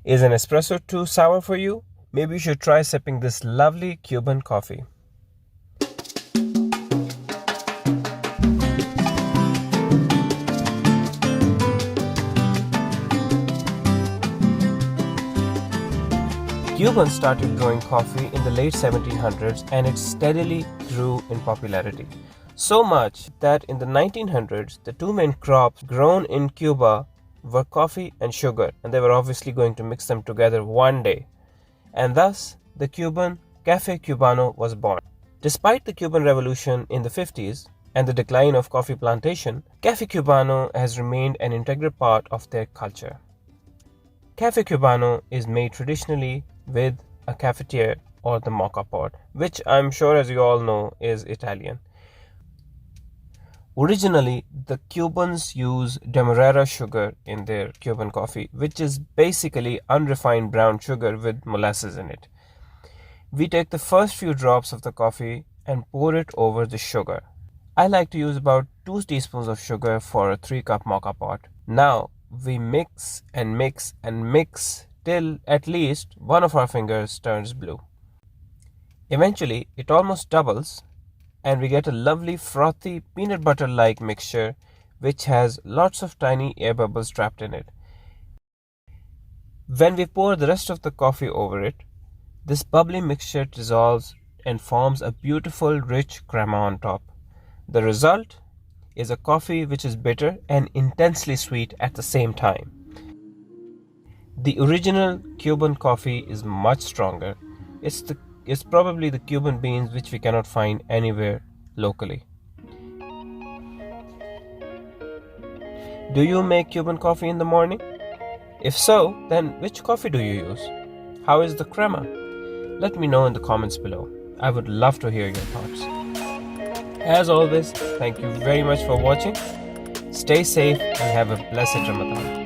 Is an espresso too sour for you? Maybe you should try sipping this lovely Cuban coffee. Cubans started growing coffee in the late 1700s and it steadily grew in popularity. So much that in the 1900s, the two main crops grown in Cuba were coffee and sugar, and they were obviously going to mix them together one day. And thus, the Cuban CAFE CUBANO was born. Despite the Cuban Revolution in the 50s and the decline of coffee plantation, CAFE CUBANO has remained an integral part of their culture. CAFE CUBANO is made traditionally with a cafetiere or the mocha pot, which I'm sure, as you all know, is Italian. Originally, the Cubans use Demarara sugar in their Cuban coffee, which is basically unrefined brown sugar with molasses in it. We take the first few drops of the coffee and pour it over the sugar. I like to use about 2 teaspoons of sugar for a 3-cup mocha pot. Now, we mix and mix and mix till at least one of our fingers turns blue. Eventually, it almost doubles and we get a lovely frothy peanut butter like mixture which has lots of tiny air bubbles trapped in it. When we pour the rest of the coffee over it, this bubbly mixture dissolves and forms a beautiful rich crema on top. The result is a coffee which is bitter and intensely sweet at the same time. The original Cuban coffee is much stronger. It's probably the Cuban beans which we cannot find anywhere locally. Do you make Cuban coffee in the morning? If so, then which coffee do you use? How is the crema? Let me know in the comments below. I would love to hear your thoughts. As always, thank you very much for watching. Stay safe and have a blessed Ramadan.